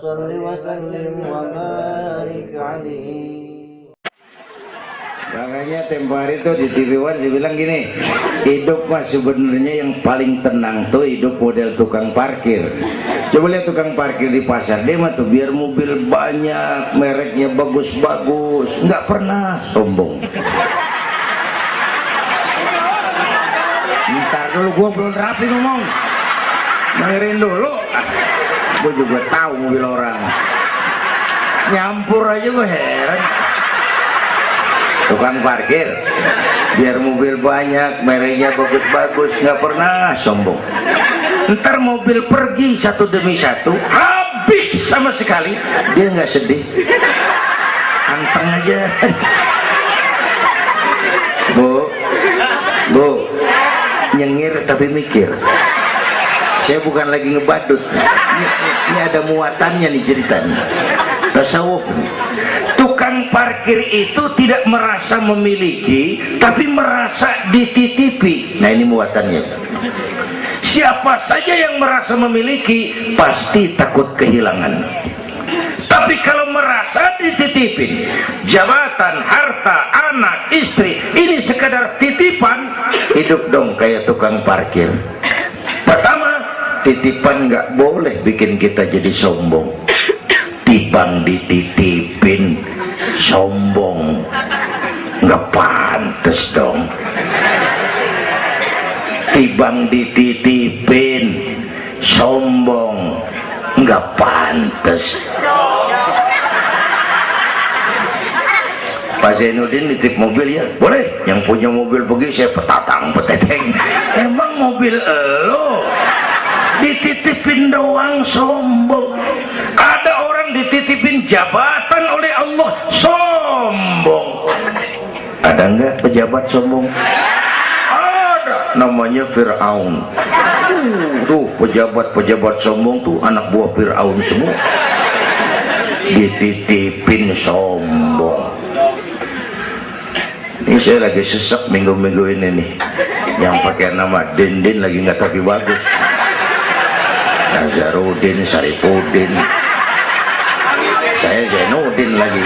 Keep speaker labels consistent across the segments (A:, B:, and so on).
A: صل وسلم وبارك عليه.
B: Makanya tempo hari itu di TV One dibilang gini, hidup mah sebenarnya yang paling tenang tuh hidup model tukang parkir. Coba lihat tukang parkir di pasar, dia mah tuh biar mobil banyak, mereknya bagus-bagus, nggak pernah sombong. Ntar dulu, gua belum rapi ngomong, dengerin dulu. Gua juga tahu mobil orang, nyampur aja gua heran. Tukang parkir biar mobil banyak, mereknya bagus-bagus, nggak pernah sombong. Ntar mobil pergi satu demi satu, habis sama sekali, dia nggak sedih, anteng aja. Bu, nyengir tapi mikir. Saya bukan lagi ngebadut, ini ada muatannya nih ceritanya. Tasawuf. Tukang parkir itu tidak merasa memiliki, tapi merasa dititipi. Nah, ini muatannya. Siapa saja yang merasa memiliki pasti takut kehilangan. Tapi kalau merasa dititipin, jabatan, harta, anak, istri, ini sekadar titipan, hidup dong kayak tukang parkir. Pertama, titipan nggak boleh bikin kita jadi sombong. Tibang dititipin sombong, nggak pantes dong. Tibang dititipin sombong, nggak pantes. Pak Zainuddin nitip mobil ya, boleh. Yang punya mobil pergi, saya petatang peteteng. Emang mobil lo dititipin doang sombong? Ada orang dititipin jabatan oleh Allah sombong. Ada enggak pejabat sombong? Ada, namanya Fir'aun. Tuh pejabat-pejabat sombong tuh anak buah Fir'aun semua, dititipin sombong. Ini saya lagi sesek minggu-minggu ini nih, yang pakai nama Dindin lagi nggak tapi bagus. Nazarudin, Saripudin, saya Zainuddin lagi.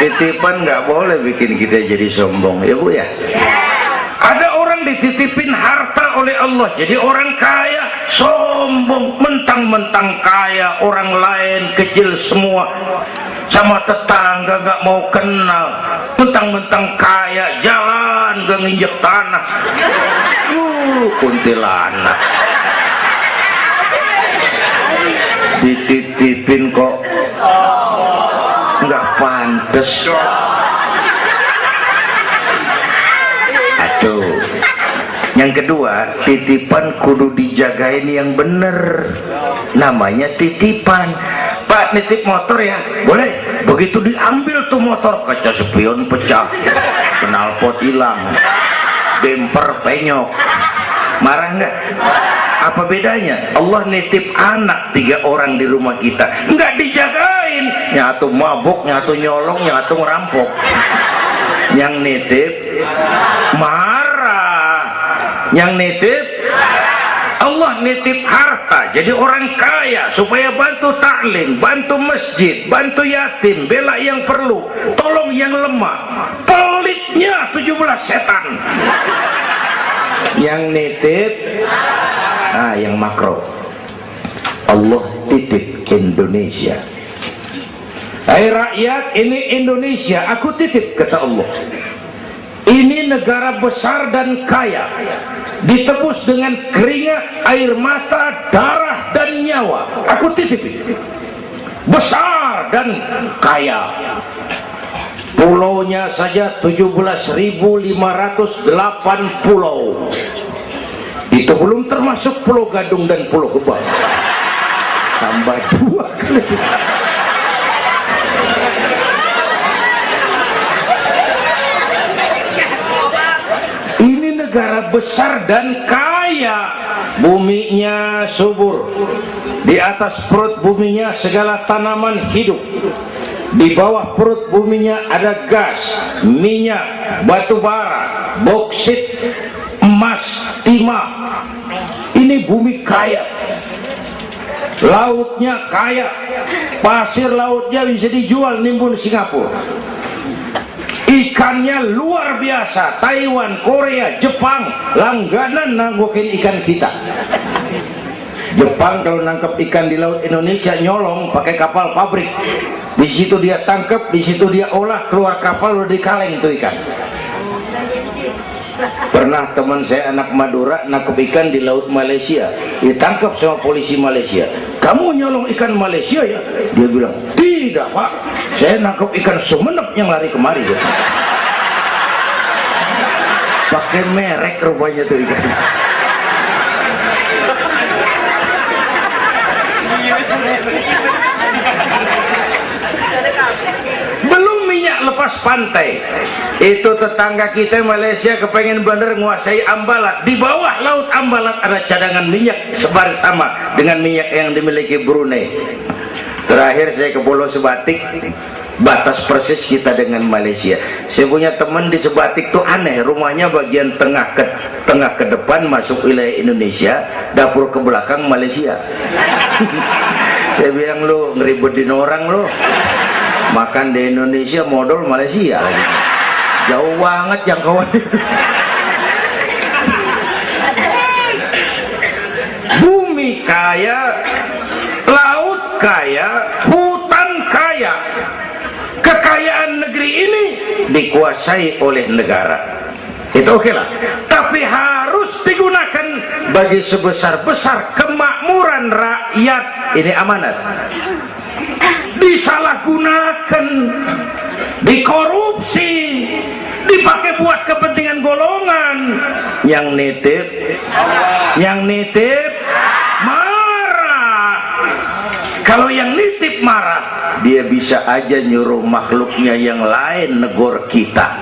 B: Titipan nggak boleh bikin kita jadi sombong, ya Bu ya. Ada orang dititipin harta oleh Allah, jadi orang kaya sombong, mentang-mentang kaya, orang lain kecil semua, sama tetangga nggak mau kenal. Mentang-mentang kaya, jalan gak nginjek tanah. Kuntilanak dititipin kok nggak pantes. Aduh. Yang kedua, titipan kudu dijagain yang bener, namanya titipan. Pak, nitip motor ya? Boleh. Begitu diambil tuh motor, kaca spion pecah, knalpot hilang, bemper penyok, marah nggak? Apa bedanya? Allah nitip anak 3 orang di rumah kita, nggak dijagain, nyatu mabuk, nyatu nyolong, nyatu ngerampok. Yang nitip marah, yang nitip Allah nitip harta, jadi orang kaya supaya bantu taklim, bantu masjid, bantu yatim, bela yang perlu, tolong yang lemah. Pelitnya 17 setan. Yang nitip yang makro, Allah titip Indonesia. Hai rakyat, ini Indonesia, aku titip, kata Allah. Ini negara besar dan kaya, ditebus dengan keringat, air mata, darah dan nyawa. Aku titip, besar dan kaya. Pulaunya saja 17.508 pulau. Itu belum termasuk Pulau Gadung dan Pulau Gebang. Tambah 2 kali. Ini negara besar dan kaya, buminya subur, di atas perut buminya segala tanaman hidup, di bawah perut buminya ada gas, minyak, batu bara, boksit, emas, timah. Ini bumi kaya, lautnya kaya, pasir lautnya bisa dijual nimbun Singapura, ikannya luar biasa. Taiwan, Korea, Jepang langganan nanggukin ikan kita. Jepang kalau nangkep ikan di laut Indonesia nyolong pakai kapal pabrik, di situ dia tangkap, di situ dia olah, keluar kapal udah dikaleng tuh ikan. Pernah teman saya anak Madura nangkep ikan di laut Malaysia, ditangkap sama polisi Malaysia. Kamu nyolong ikan Malaysia ya? Dia bilang, tidak pak, saya nangkep ikan Sumenep yang lari kemari ya. Pakai merek rupanya tuh ikan. Belum minyak lepas pantai, itu tetangga kita Malaysia kepengen bener nguasai Ambalat. Di bawah laut Ambalat ada cadangan minyak sebar sama dengan minyak yang dimiliki Brunei. Terakhir saya ke Pulau Sebatik, batas persis kita dengan Malaysia. Saya punya teman di Sebatik tuh aneh, rumahnya bagian tengah ke depan masuk wilayah Indonesia, dapur ke belakang Malaysia. Saya bilang, lu ngeribetin orang lu, makan di Indonesia modal Malaysia lagi, jauh banget jangkauannya. Bumi kaya, laut kaya, hutan kaya. Kekayaan negeri ini dikuasai oleh negara, itu oke lah, tapi harus digunakan bagi sebesar-besar kemakmuran rakyat. Ini amanat. Disalahgunakan, dikorupsi, dipakai buat kepentingan golongan. Yang nitip marah. Kalau yang nitip marah, dia bisa aja nyuruh makhluknya yang lain negor kita.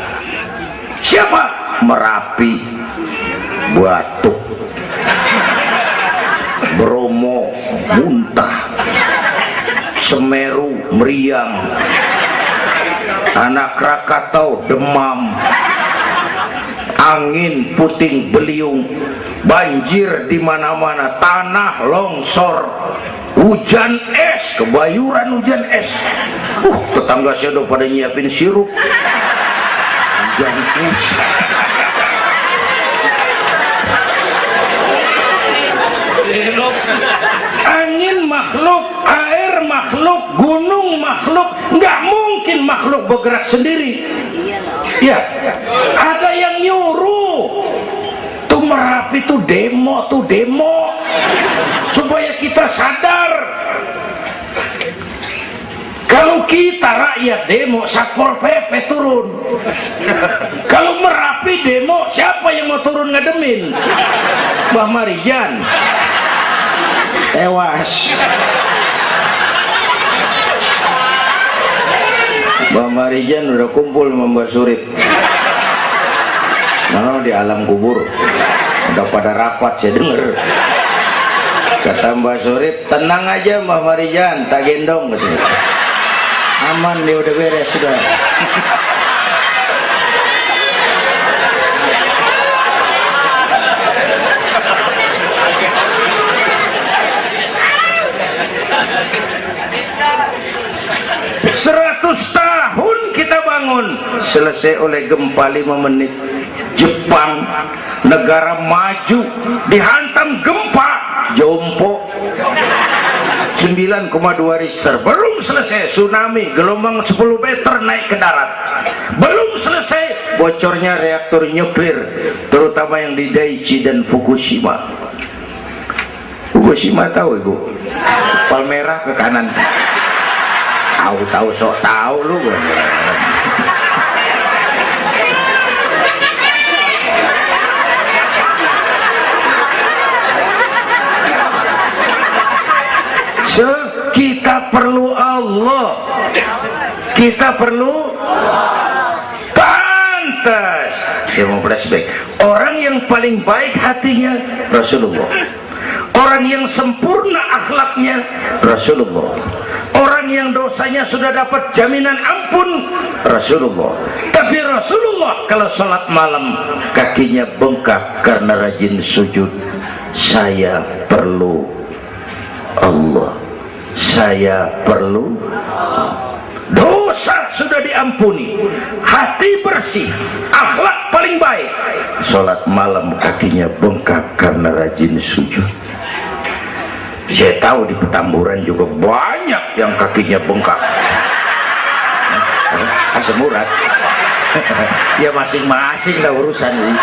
B: Siapa? Merapi, Batuk, Bromo muntah, Semeru meriang, Anak Krakatau demam, angin puting beliung, banjir di mana-mana, tanah longsor, hujan es, kebayuran hujan es. Tetangga saya udah pada nyiapin sirup hujan es. Angin makhluk, air makhluk, gunung makhluk, nggak mungkin makhluk bergerak sendiri. Ya, ada yang nyuruh. Tuh Merapi tuh demo supaya kita sadar. Kalau kita rakyat demo, Satpol PP turun. Kalau Merapi demo, siapa yang mau turun ngademin? Mbah Marijan tewas. Mbah Marijan udah kumpul sama Mbah Surip. Nah, di alam kubur udah pada rapat, saya denger. Kata Mbah Surip, tenang aja Mbah Marijan, tak gendong katanya. Aman, dia udah beres sudah. Tahun kita bangun, selesai oleh gempa 5 menit. Jepang, negara maju, dihantam gempa, jompo 9,2 Richter. Belum selesai tsunami, gelombang 10 meter naik ke darat. Belum selesai bocornya reaktor nuklir, terutama yang di Daiichi dan Fukushima. Fukushima tahu ibu? Palmerah ke kanan. Tahu sok tahu lu. Kita perlu Allah. Kita perlu pantas. Saya mau flashback. Orang yang paling baik hatinya Rasulullah. Orang yang sempurna akhlaknya Rasulullah. Orang yang dosanya sudah dapat jaminan ampun Rasulullah. Tapi Rasulullah kalau sholat malam kakinya bengkak karena rajin sujud. Saya perlu Allah, saya perlu dosa sudah diampuni, hati bersih, akhlak paling baik, sholat malam kakinya bengkak karena rajin sujud. Saya tahu di Petamburan juga banyak yang kakinya bengkak. Asam urat. Ya masing-masing lah urusan ini.